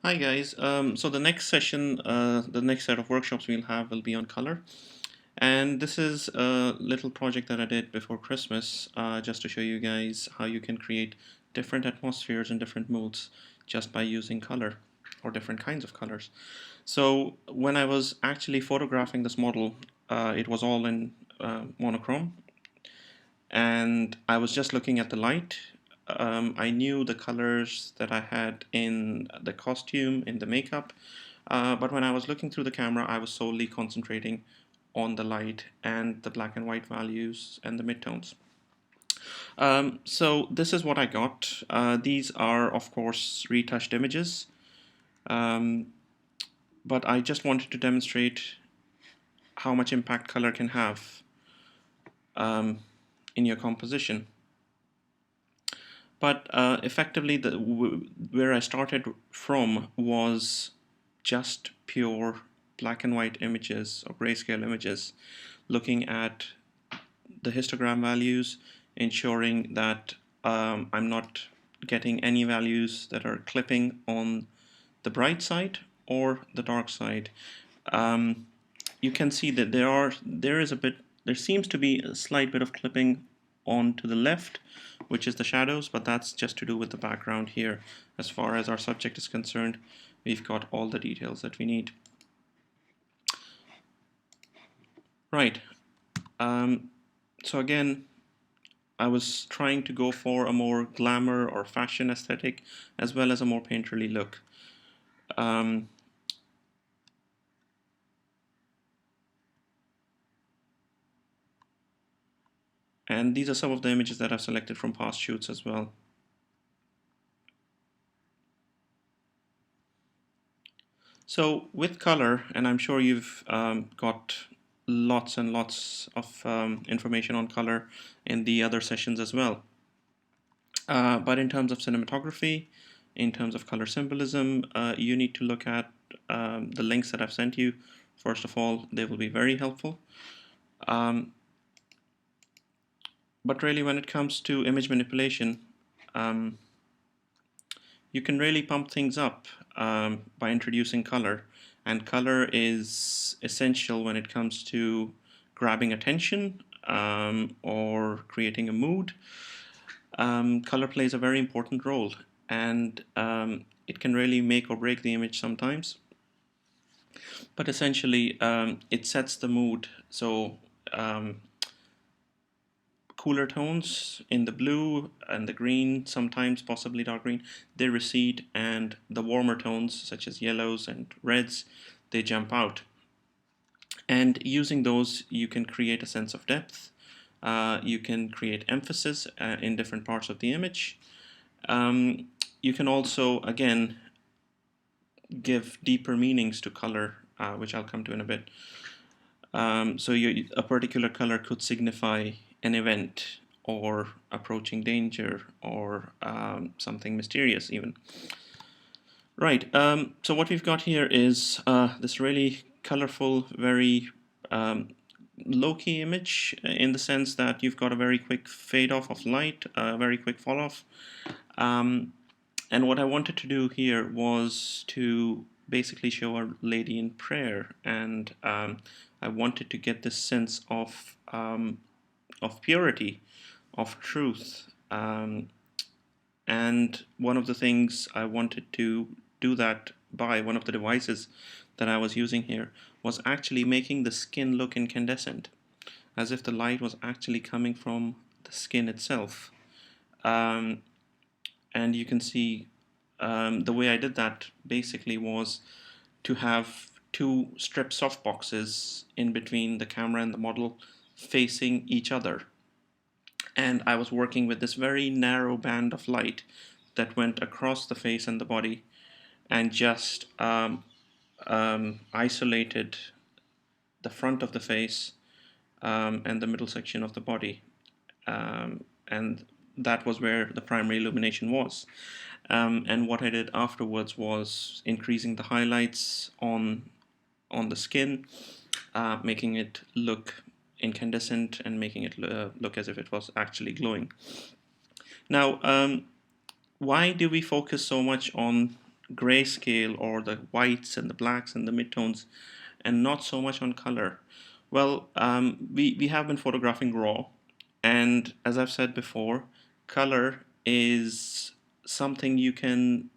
Hi guys. So the next session, the next set of workshops we'll have will be on color, and this is a little project that I did before Christmas, just to show you guys how you can create different atmospheres and different moods just by using color or different kinds of colors. So when I was actually photographing this model, it was all in monochrome, and I was just looking at the light. I knew the colors that I had in the costume, in the makeup, but when I was looking through the camera, I was solely concentrating on the light and the black and white values and the midtones. So this is what I got. These are, of course, retouched images, um, but I just wanted to demonstrate how much impact color can have um, in your composition. But effectively, where I started from was just pure black and white images or grayscale images, looking at the histogram values, ensuring that I'm not getting any values that are clipping on the bright side or the dark side. Um, you can see that there seems to be a slight bit of clipping on to the left, which is the shadows, but that's just to do with the background here. As far as our subject is concerned, we've got all the details that we need. Right. So again, I was trying to go for a more glamour or fashion aesthetic, as well as a more painterly look. Um, and these are some of the images that I've selected from past shoots as well. So with color, and I'm sure you've got lots and lots of information on color in the other sessions as well. But in terms of cinematography, in terms of color symbolism, you need to look at the links that I've sent you. First of all, they will be very helpful. Um, but really, when it comes to image manipulation, um, you can really pump things up by introducing color. And color is essential when it comes to grabbing attention or creating a mood. Color plays a very important role, and it can really make or break the image sometimes. But essentially, it sets the mood. So um, cooler tones in the blue and the green, sometimes possibly dark green, they recede, and the warmer tones such as yellows and reds, they jump out. And using those, you can create a sense of depth. You can create emphasis in different parts of the image. You can also, again, give deeper meanings to color, which I'll come to in a bit. So a particular color could signify an event or approaching danger or something mysterious even. Right, so what we've got here is this really colorful, very low-key image in the sense that you've got a very quick fade off of light, a very quick fall off. And what I wanted to do here was to basically show a lady in prayer, and I wanted to get this sense of purity, of truth. And one of the things I wanted to do that by, one of the devices that I was using here, was actually making the skin look incandescent, as if the light was actually coming from the skin itself. Um, and you can see the way I did that basically was to have two strip softboxes in between the camera and the model facing each other. And I was working with this very narrow band of light that went across the face and the body and just isolated the front of the face and the middle section of the body. And that was where the primary illumination was. And what I did afterwards was increasing the highlights on the skin, making it look incandescent and making it look as if it was actually glowing. Now, why do we focus so much on grayscale or the whites and the blacks and the midtones, and not so much on color? Well, we have been photographing raw, and as I've said before, color is something you can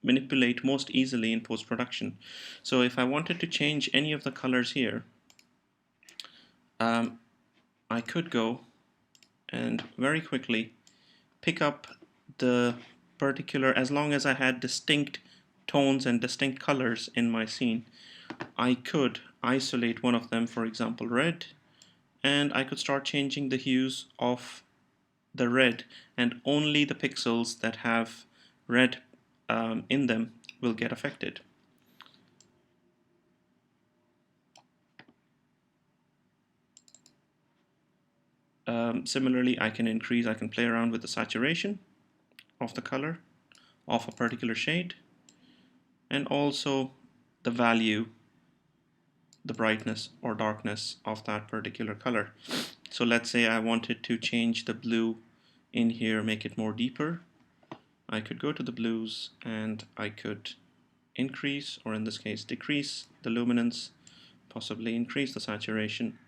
manipulate most easily in post production. So if I wanted to change any of the colors here, um, I could go and very quickly pick up the particular, as long as I had distinct tones and distinct colors in my scene, I could isolate one of them, for example red, and I could start changing the hues of the red, and only the pixels that have red in them will get affected. Similarly, I can play around with the saturation of the color of a particular shade, and also the value, the brightness or darkness of that particular color. So let's say I wanted to change the blue in here, make it more deeper. I could go to the blues and I could increase, or in this case decrease, the luminance, possibly increase the saturation.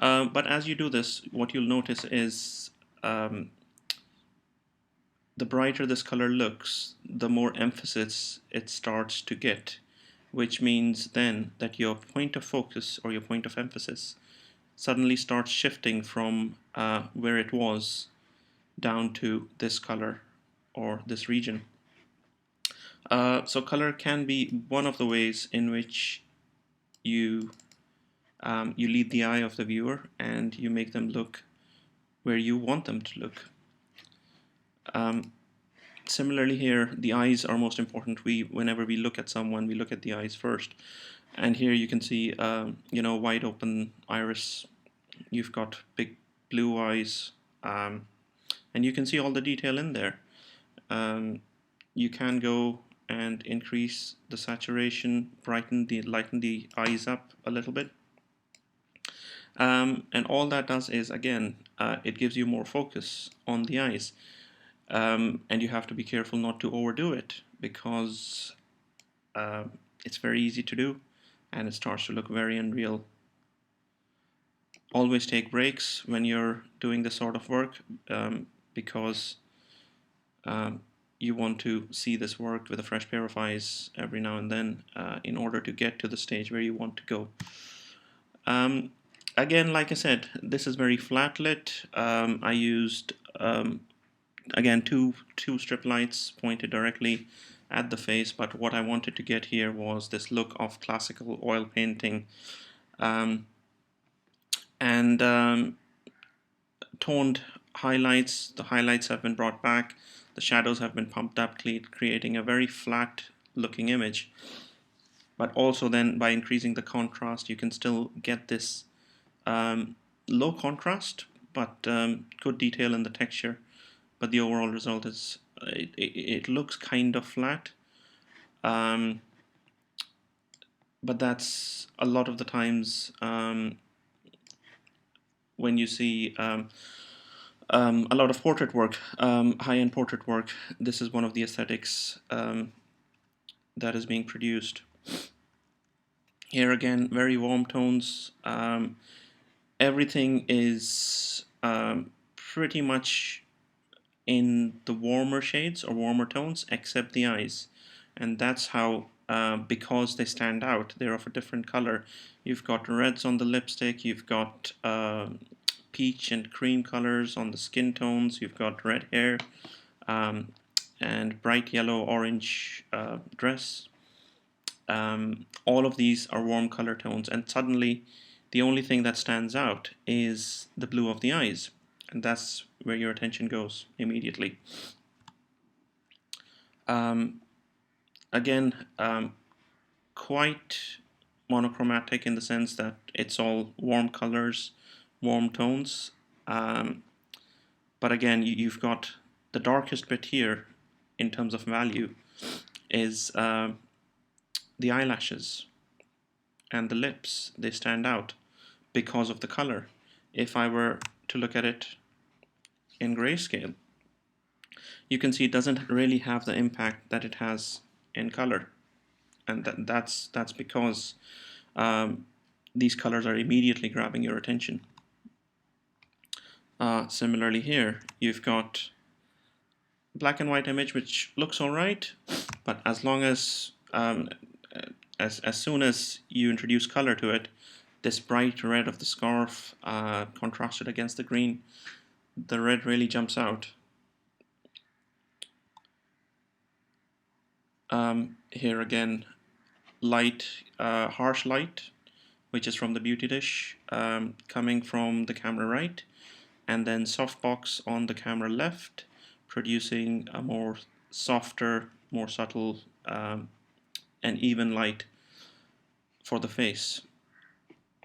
But as you do this, what you'll notice is the brighter this color looks, the more emphasis it starts to get, which means then that your point of focus or your point of emphasis suddenly starts shifting from where it was down to this color or this region. So color can be one of the ways in which you you lead the eye of the viewer and you make them look where you want them to look. Similarly here, the eyes are most important. Whenever we look at someone, we look at the eyes first. And here you can see, wide open iris. You've got big blue eyes, and you can see all the detail in there. You can go and increase the saturation, lighten the eyes up a little bit. And all that does is, again, it gives you more focus on the eyes. And you have to be careful not to overdo it, because it's very easy to do and it starts to look very unreal. Always take breaks when you're doing this sort of work, because you want to see this work with a fresh pair of eyes every now and then, in order to get to the stage where you want to go. Again, like I said, this is very flat lit. I used again two strip lights pointed directly at the face, but what I wanted to get here was this look of classical oil painting, and toned highlights. The highlights have been brought back, the shadows have been pumped up, creating a very flat looking image. But also then, by increasing the contrast, you can still get this low contrast but good detail in the texture. But the overall result is it looks kind of flat, but that's a lot of the times when you see a lot of portrait work, high-end portrait work. This is one of the aesthetics that is being produced. Here again, very warm tones. Everything is pretty much in the warmer shades or warmer tones, except the eyes. And that's how, because they stand out, they're of a different color. You've got reds on the lipstick, you've got peach and cream colors on the skin tones, you've got red hair, and bright yellow orange dress. All of these are warm color tones, and suddenly the only thing that stands out is the blue of the eyes, and that's where your attention goes immediately. Again, quite monochromatic in the sense that it's all warm colors, warm tones. But again, you've got the darkest bit here in terms of value is the eyelashes and the lips. They stand out because of the color. If I were to look at it in grayscale, you can see it doesn't really have the impact that it has in color, and that's because these colors are immediately grabbing your attention. Similarly here, you've got black and white image which looks alright, but as long as soon as you introduce color to it, this bright red of the scarf contrasted against the green, the red really jumps out. Here again, light, harsh light, which is from the beauty dish, coming from the camera right, and then softbox on the camera left, producing a more softer, more subtle, and even light for the face.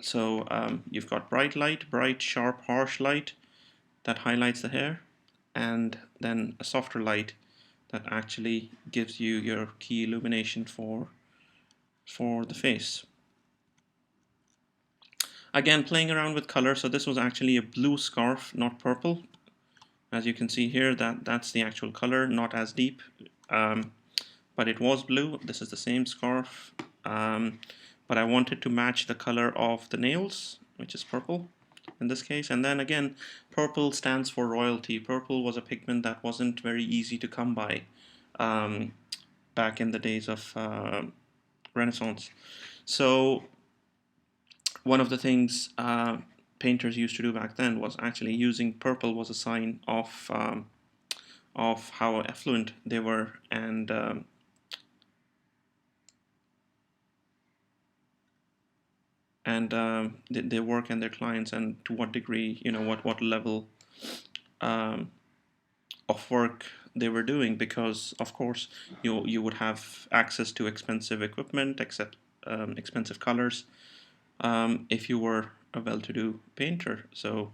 So you've got bright light, bright, sharp, harsh light that highlights the hair, and then a softer light that actually gives you your key illumination for the face. Again, playing around with color, so this was actually a blue scarf, not purple. As you can see here, that's the actual color, not as deep, but it was blue. This is the same scarf, but I wanted to match the color of the nails, which is purple in this case. And then again, purple stands for royalty. Purple was a pigment that wasn't very easy to come by back in the days of Renaissance. So one of the things painters used to do back then was actually using purple was a sign of how affluent they were, and their work and their clients, and to what degree, what level of work they were doing, because of course you would have access to expensive equipment, except expensive colors, if you were a well-to-do painter. So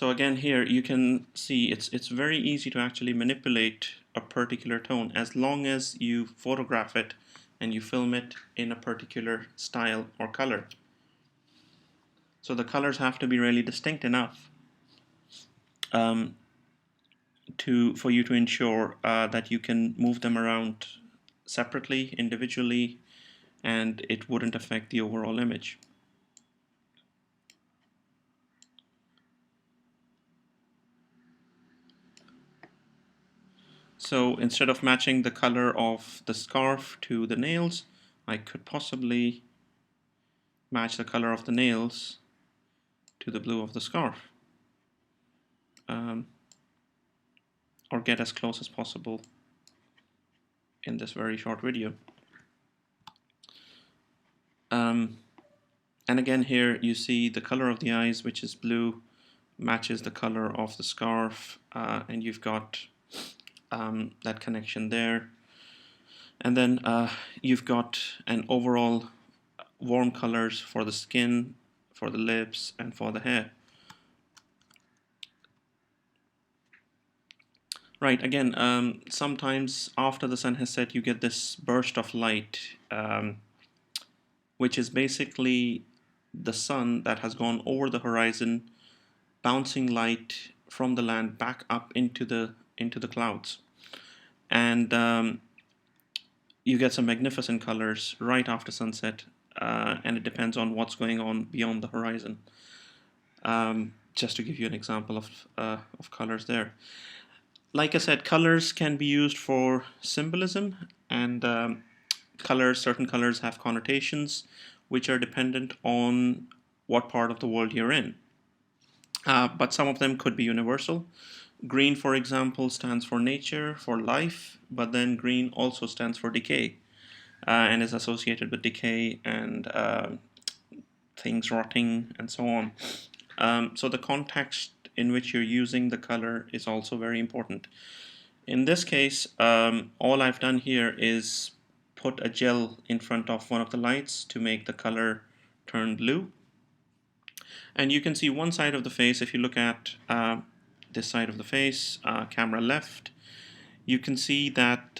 again, here you can see it's very easy to actually manipulate a particular tone as long as you photograph it and you film it in a particular style or color. So the colors have to be really distinct enough for you to ensure that you can move them around separately, individually, and it wouldn't affect the overall image. So instead of matching the color of the scarf to the nails, I could possibly match the color of the nails to the blue of the scarf, or get as close as possible in this very short video. And again, here you see the color of the eyes, which is blue, matches the color of the scarf, and you've got that connection there. And then you've got an overall warm colors for the skin, for the lips, and for the hair. Right, again, sometimes after the sun has set, you get this burst of light, which is basically the sun that has gone over the horizon, bouncing light from the land back up into the clouds. And you get some magnificent colors right after sunset, and it depends on what's going on beyond the horizon. Just to give you an example of colors there. Like I said, colors can be used for symbolism, and certain colors have connotations which are dependent on what part of the world you're in. But some of them could be universal. Green, for example, stands for nature, for life, but then green also stands for decay, and is associated with decay and things rotting and so on. So the context in which you're using the color is also very important. In this case, all I've done here is put a gel in front of one of the lights to make the color turn blue. And you can see one side of the face. If you look at this side of the face, camera left, you can see that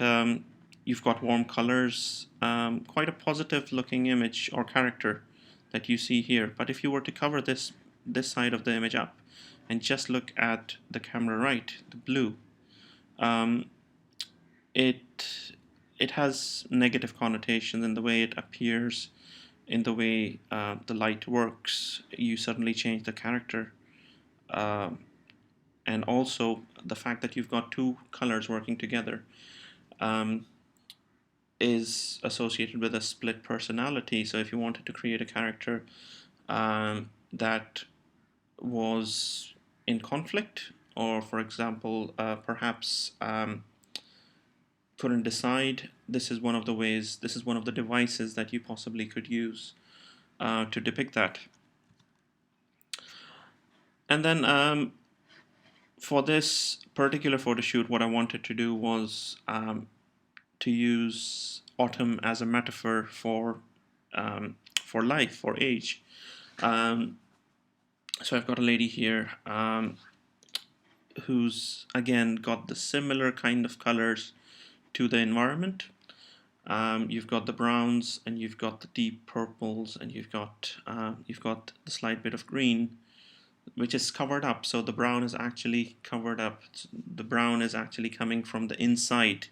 you've got warm colors, quite a positive looking image or character that you see here. But if you were to cover this side of the image up and just look at the camera right, the blue, um, it it has negative connotations in the way it appears, in the way the light works. You suddenly change the character, um, and also the fact that you've got two colors working together um, is associated with a split personality. So if you wanted to create a character that was in conflict, or for example, perhaps couldn't decide, this is one of the ways, this is one of the devices that you possibly could use to depict that. And then for this particular photo shoot, what I wanted to do was to use autumn as a metaphor for life, for age. Um, so I've got a lady here who's again got the similar kind of colors to the environment. You've got the browns, and you've got the deep purples, and you've got the slight bit of green, which is covered up. So the brown is actually covered up. The brown is actually coming from the inside,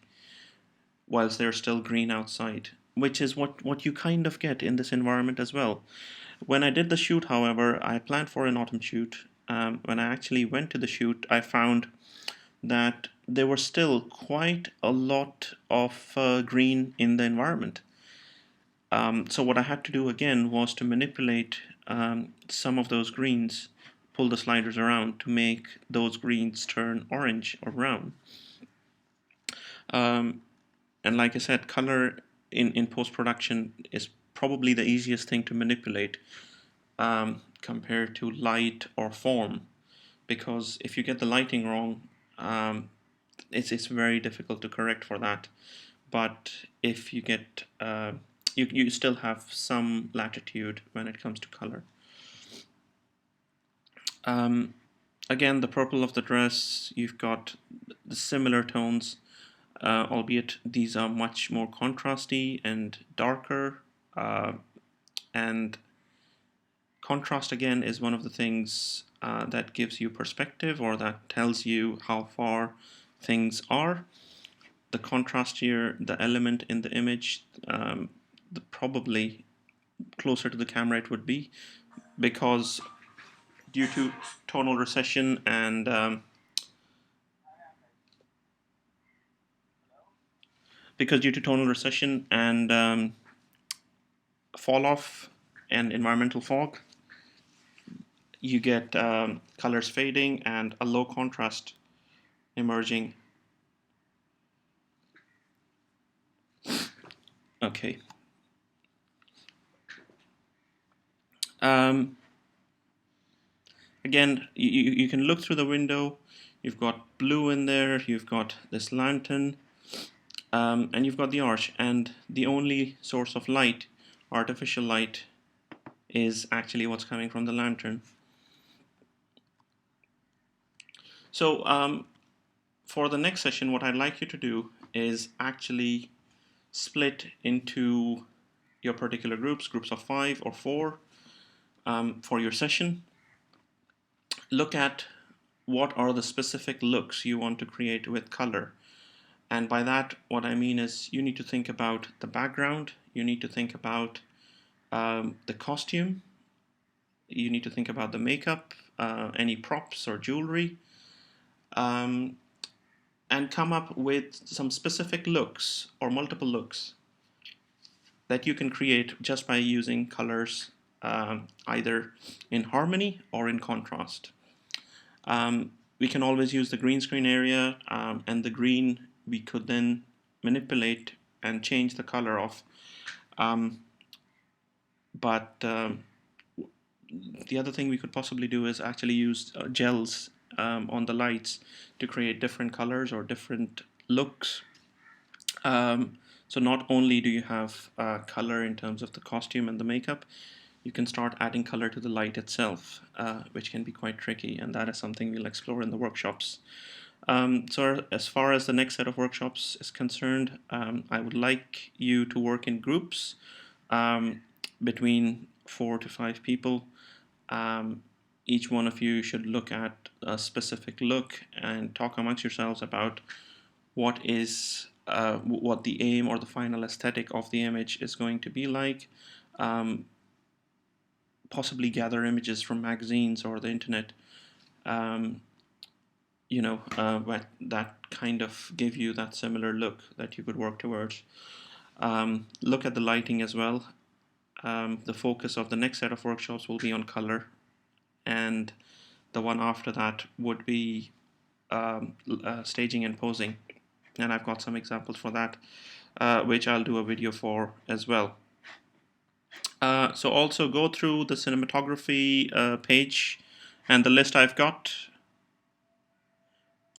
whilst they're still green outside, which is what you kind of get in this environment as well. When I did the shoot, however, I planned for an autumn shoot. When I actually went to the shoot, I found that there was still quite a lot of green in the environment. So what I had to do again was to manipulate some of those greens, pull the sliders around to make those greens turn orange or brown. And like I said, color in post-production is probably the easiest thing to manipulate compared to light or form, because if you get the lighting wrong, it's very difficult to correct for that. But if you get you still have some latitude when it comes to color. Again, the purple of the dress, you've got the similar tones, albeit these are much more contrasty and darker. And contrast, again, is one of the things that gives you perspective, or that tells you how far things are. The contrast here, the element in the image, the probably closer to the camera it would be, because due to tonal recession and fall off and environmental fog, you get colors fading and a low contrast emerging. Okay. Again, you can look through the window. You've got blue in there. You've got this lantern, and you've got the arch. And the only source of light, artificial light, is actually what's coming from the lantern. So for the next session, what I'd like you to do is actually split into your particular groups of 5 or 4 for your session. Look at what are the specific looks you want to create with color. And by that, what I mean is you need to think about the background, you need to think about the costume, you need to think about the makeup, any props or jewelry, and come up with some specific looks or multiple looks that you can create just by using colors either in harmony or in contrast. We can always use the green screen area, and the green we could then manipulate and change the color of. But the other thing we could possibly do is actually use gels on the lights to create different colors or different looks. So not only do you have color in terms of the costume and the makeup, you can start adding color to the light itself, which can be quite tricky, and that is something we'll explore in the workshops. So as far as the next set of workshops is concerned, I would like you to work in groups between 4 to 5 people. each one of you should look at a specific look and talk amongst yourselves about what the aim or the final aesthetic of the image is going to be like. Um, Possibly gather images from magazines or the internet, um, that kind of give you that similar look that you could work towards. Look at the lighting as well. The focus of the next set of workshops will be on color, and the one after that would be staging and posing. And I've got some examples for that, which I'll do a video for as well. So also go through the cinematography page and the list I've got.